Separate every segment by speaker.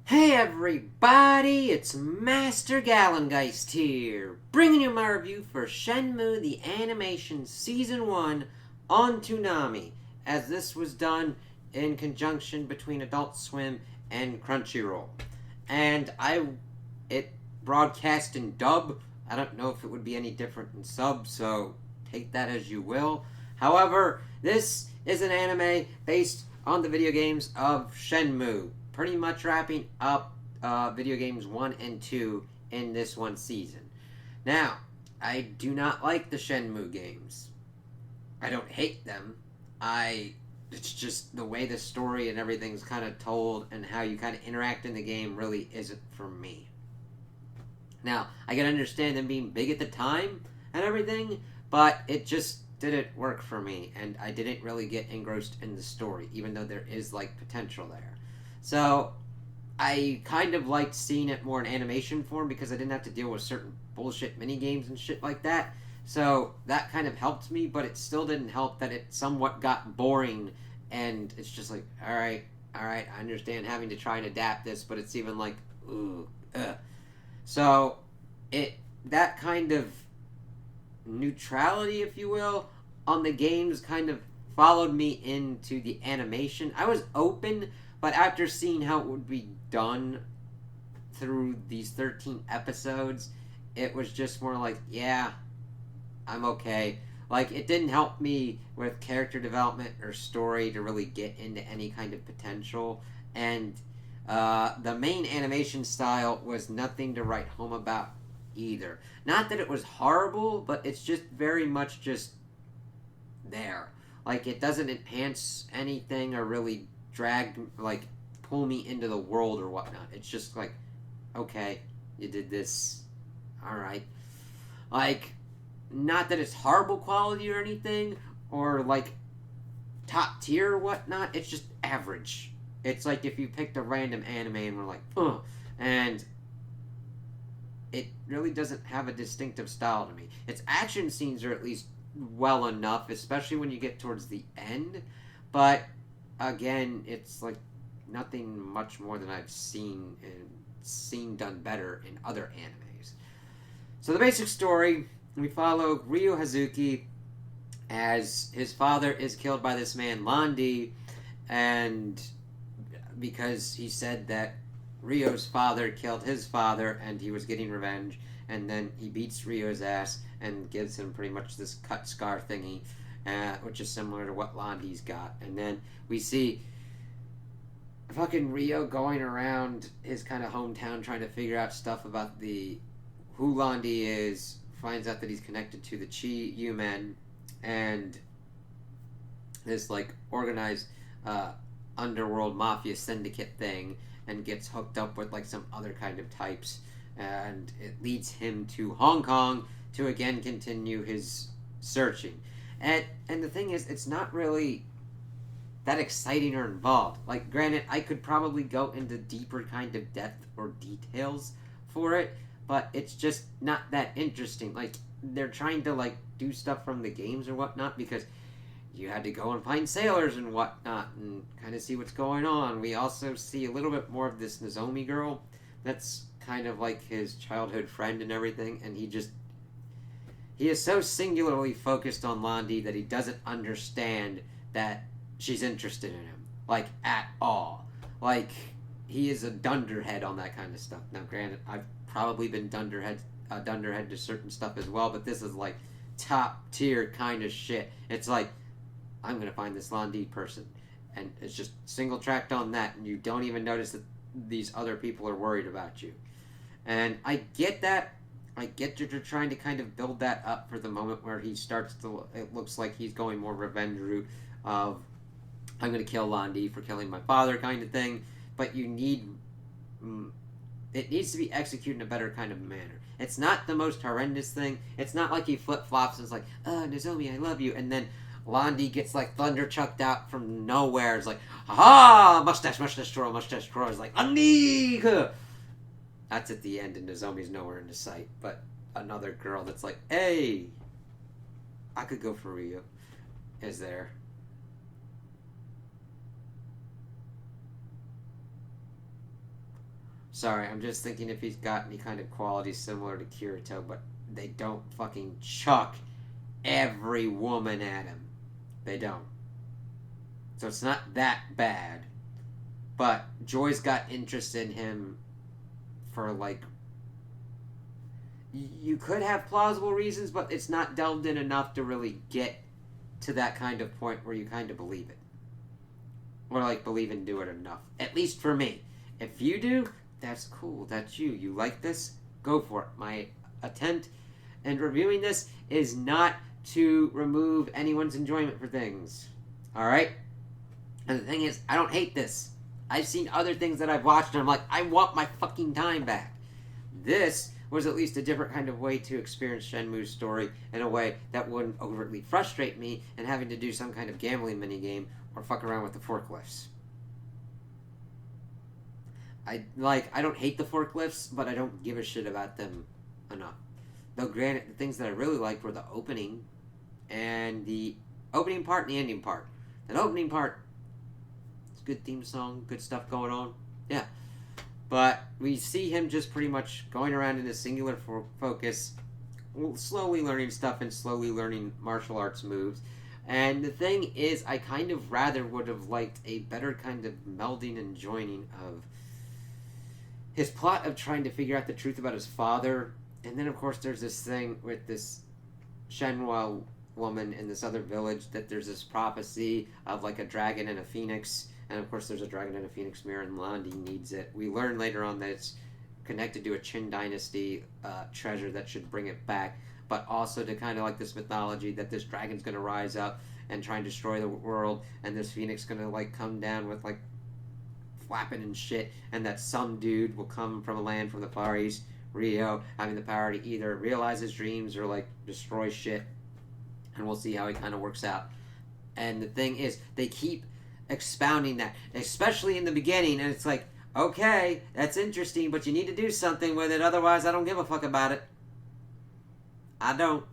Speaker 1: Hey everybody, it's Master Gallengeist here, bringing you my review for Shenmue the Animation Season 1 on Toonami, as this was done in conjunction between Adult Swim and Crunchyroll. And it broadcast in dub. I don't know if it would be any different in sub, so take that as you will. However, this is an anime based on the video games of Shenmue, pretty much wrapping up video games 1 and 2 in this one season. Now, I do not like the Shenmue games. I don't hate them. It's just the way the story and everything's kind of told and how you kind of interact in the game really isn't for me. Now, I can understand them being big at the time and everything, but it just didn't work for me, and I didn't really get engrossed in the story, even though there is like potential there. So I kind of liked seeing it more in animation form because I didn't have to deal with certain bullshit mini games and shit like that. So that kind of helped me, but it still didn't help that it somewhat got boring, and it's just like, all right, I understand having to try and adapt this, but it's even like, ooh, ugh. So it that kind of neutrality, if you will, on the games kind of followed me into the animation. I was open, but after seeing how it would be done through these 13 episodes, it was just more like, yeah, I'm okay. Like, it didn't help me with character development or story to really get into any kind of potential. And the main animation style was nothing to write home about either. Not that it was horrible, but it's just very much just there. Like, it doesn't enhance anything or really drag, like, pull me into the world or whatnot. It's just like, okay, you did this. Alright. Like, not that it's horrible quality or anything, or like top tier or whatnot. It's just average. It's like if you picked a random anime and were like, and it really doesn't have a distinctive style to me. Its action scenes are at least well enough, especially when you get towards the end. But again, it's like nothing much more than I've seen done better in other animes. So the basic story, we follow Ryo Hazuki as his father is killed by this man Londi, and because he said that Ryo's father killed his father and he was getting revenge, and then he beats Ryo's ass and gives him pretty much this cut scar thingy, which is similar to what Londi's got. And then we see fucking Ryo going around his kind of hometown trying to figure out stuff about who Londi is, finds out that he's connected to the Chi U-Men and this like organized underworld mafia syndicate thing, and gets hooked up with like some other kind of types, and it leads him to Hong Kong to again continue his searching. And the thing is, it's not really that exciting or involved. Like, granted, I could probably go into deeper kind of depth or details for it, but it's just not that interesting. Like, they're trying to like do stuff from the games or whatnot because you had to go and find sailors and whatnot and kind of see what's going on. We also see a little bit more of this Nozomi girl that's kind of like his childhood friend and everything, and he is so singularly focused on Londi that he doesn't understand that she's interested in him, like, at all. Like, he is a dunderhead on that kind of stuff. Now, granted, I've probably been dunderhead to certain stuff as well, but this is like top tier kind of shit. It's like, I'm gonna find this Londi person, and it's just single tracked on that, and you don't even notice that these other people are worried about you. And I get that. I get that you're trying to kind of build that up for the moment where he starts to. It looks like he's going more revenge route of, I'm gonna kill Londi for killing my father kind of thing. But you need. It needs to be executed in a better kind of manner. It's not the most horrendous thing. It's not like he flip flops and is like, Nozomi, I love you, and then Londi gets like thunder chucked out from nowhere. It's like, aha, mustache twirl, mustache twirl. It's like, Andi! That's at the end, and Nozomi's nowhere in the sight. But another girl that's like, hey, I could go for Ryo, is there. Sorry, I'm just thinking if he's got any kind of qualities similar to Kirito, but they don't fucking chuck every woman at him. They don't. So it's not that bad. But Joy's got interest in him for, like, you could have plausible reasons, but it's not delved in enough to really get to that kind of point where you kind of believe it. Or, like, believe and do it enough. At least for me. If you do, that's cool. That's you. You like this? Go for it. My attempt in reviewing this is not to remove anyone's enjoyment for things. Alright? And the thing is, I don't hate this. I've seen other things that I've watched and I'm like, I want my fucking time back. This was at least a different kind of way to experience Shenmue's story in a way that wouldn't overtly frustrate me and having to do some kind of gambling minigame or fuck around with the forklifts. I don't hate the forklifts, but I don't give a shit about them enough. Though granted, the things that I really liked were the opening and the opening part and the ending part. That opening part, it's a good theme song, good stuff going on. Yeah. But we see him just pretty much going around in a singular focus, slowly learning stuff and slowly learning martial arts moves. And the thing is, I kind of rather would have liked a better kind of melding and joining of his plot of trying to figure out the truth about his father. And then, of course, there's this thing with this Shenmue woman in this other village that there's this prophecy of, like, a dragon and a phoenix. And, of course, there's a dragon and a phoenix mirror, and Londi needs it. We learn later on that it's connected to a Qin Dynasty treasure that should bring it back. But also to kind of like this mythology that this dragon's going to rise up and try and destroy the world. And this phoenix going to, like, come down with, like, flapping and shit. And that some dude will come from a land from the Far East, Rio, having the power to either realize his dreams or, like, destroy shit. And we'll see how he kind of works out. And the thing is, they keep expounding that, especially in the beginning, and it's like, okay, that's interesting, but you need to do something with it, otherwise I don't give a fuck about it. I don't.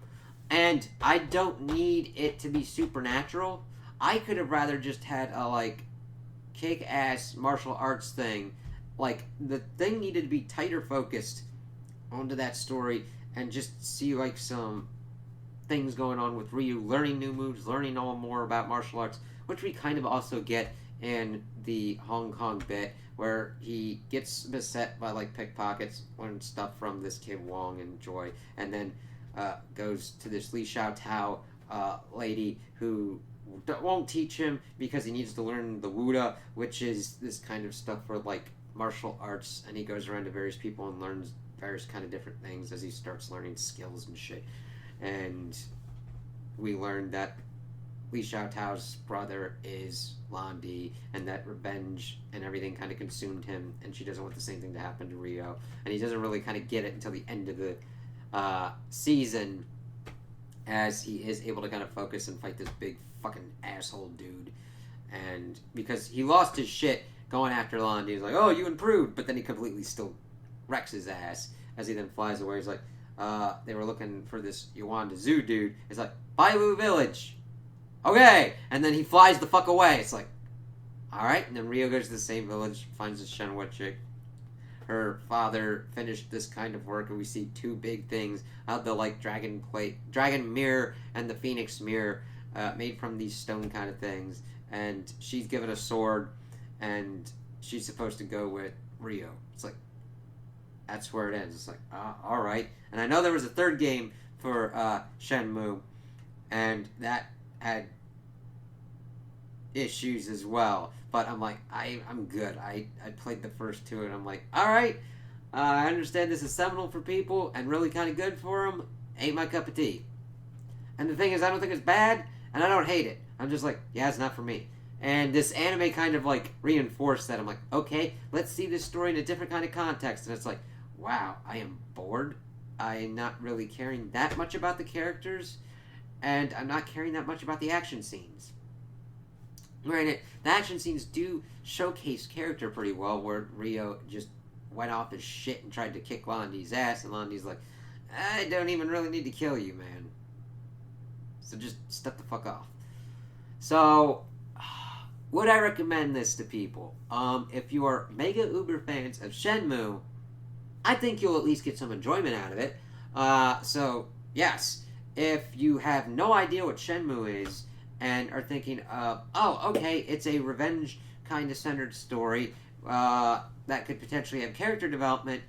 Speaker 1: And I don't need it to be supernatural. I could have rather just had a, like, kick-ass martial arts thing. Like, the thing needed to be tighter focused onto that story and just see, like, some things going on with Ryu, learning new moves, learning all more about martial arts, which we kind of also get in the Hong Kong bit, where he gets beset by, like, pickpockets and stuff from this kid Wong and Joy, and then goes to this Li Xiao Tao lady who won't teach him because he needs to learn the Wuda, which is this kind of stuff for, like, martial arts, and he goes around to various people and learns various kind of different things as he starts learning skills and shit. And we learned that Li Xiao Tao's brother is Londi, and that revenge and everything kind of consumed him, and she doesn't want the same thing to happen to Rio. And he doesn't really kind of get it until the end of the season, as he is able to kind of focus and fight this big fucking asshole dude. And because he lost his shit going after Londi, he's like, oh, you improved, but then he completely still wrecks his ass as he then flies away. He's like, they were looking for this Yuan Zhu dude. It's like, Bailu Village. Okay, and then he flies the fuck away. It's like, alright, and then Rio goes to the same village, finds this Shenhua chick. Her father finished this kind of work, and we see two big things out the, like, dragon mirror and the phoenix mirror, made from these stone kind of things. And she's given a sword, and she's supposed to go with Rio. It's like, that's where it ends. It's like, alright. And I know there was a third game for Shenmue, and that had issues as well, but I'm like, I'm good. I played the first two, and I'm like, alright, I understand this is seminal for people, and really kind of good for them, ain't my cup of tea. And the thing is, I don't think it's bad, and I don't hate it. I'm just like, yeah, it's not for me. And this anime kind of, like, reinforced that. I'm like, okay, let's see this story in a different kind of context, and it's like, wow, I am bored. I'm not really caring that much about the characters, and I'm not caring that much about the action scenes. Granted, the action scenes do showcase character pretty well, where Rio just went off his shit and tried to kick Londi's ass, and Londi's like, I don't even really need to kill you, man. So just step the fuck off. So, would I recommend this to people? If you are mega uber fans of Shenmue, I think you'll at least get some enjoyment out of it. So, yes, if you have no idea what Shenmue is and are thinking of, oh, okay, it's a revenge kind of centered story that could potentially have character development,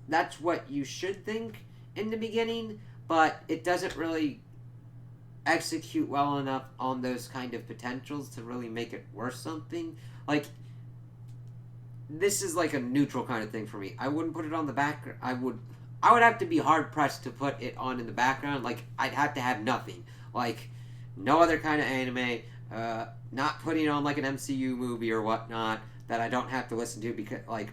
Speaker 1: that's what you should think in the beginning, but it doesn't really execute well enough on those kind of potentials to really make it worth something. Like, this is like a neutral kind of thing for me. I wouldn't put it on the back. I would have to be hard pressed to put it on in the background. Like, I'd have to have nothing. Like, no other kind of anime. Not putting on like an MCU movie or whatnot that I don't have to listen to because like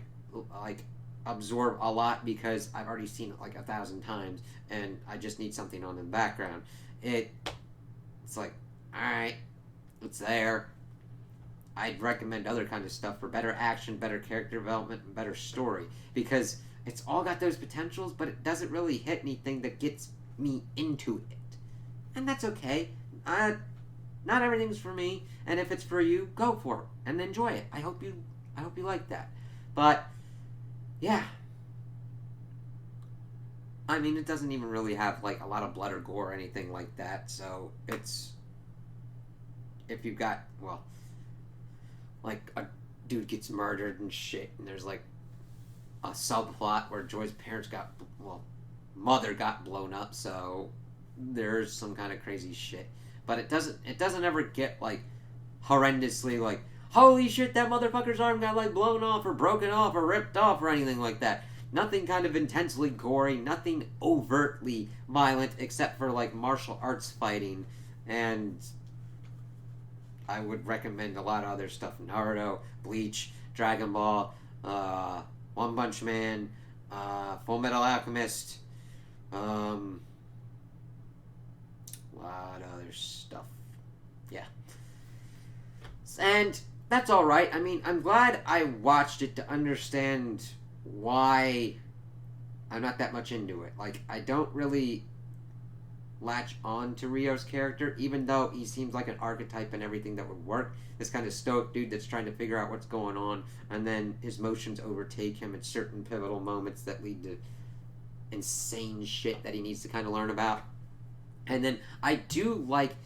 Speaker 1: absorb a lot because I've already seen it like 1,000 times and I just need something on in the background. It's like, all right, it's there. I'd recommend other kind of stuff for better action, better character development, and better story because it's all got those potentials, but it doesn't really hit anything that gets me into it, and that's okay. Not everything's for me, and if it's for you, go for it and enjoy it. I hope you like that. But yeah, I mean, it doesn't even really have like a lot of blood or gore or anything like that. So it's if you've got like a dude gets murdered and shit, and there's like a subplot where Joy's mother got blown up, so there's some kind of crazy shit. But it doesn't ever get like horrendously like, holy shit, that motherfucker's arm got like blown off or broken off or ripped off or anything like that. Nothing kind of intensely gory, nothing overtly violent except for like martial arts fighting, and I would recommend a lot of other stuff: Naruto, Bleach, Dragon Ball, One Punch Man, Full Metal Alchemist, a lot of other stuff. Yeah. And that's alright. I mean, I'm glad I watched it to understand why I'm not that much into it. Like, I don't really latch on to Rio's character, even though he seems like an archetype and everything that would work. This kind of stoic dude that's trying to figure out what's going on, and then his motions overtake him at certain pivotal moments that lead to insane shit that he needs to kind of learn about. And then I do like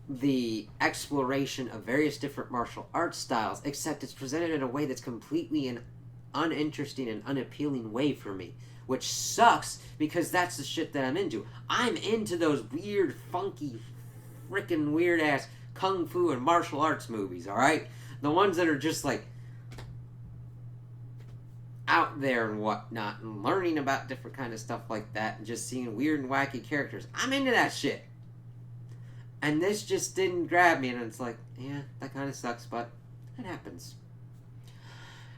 Speaker 1: the exploration of various different martial arts styles, except it's presented in a way that's completely an uninteresting and unappealing way for me, which sucks because that's the shit that I'm into. I'm into those weird, funky, freaking weird ass kung fu and martial arts movies, alright? The ones that are just like out there and whatnot, and learning about different kind of stuff like that, and just seeing weird and wacky characters. I'm into that shit. And this just didn't grab me, and it's like, yeah, that kind of sucks, but it happens.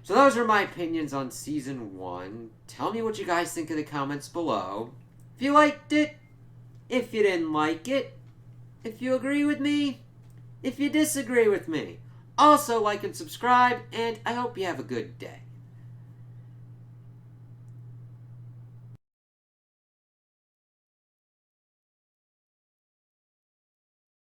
Speaker 1: So those are my opinions on Season 1. Tell me what you guys think in the comments below. If you liked it, if you didn't like it, if you agree with me, if you disagree with me. Also, like and subscribe, and I hope you have a good day.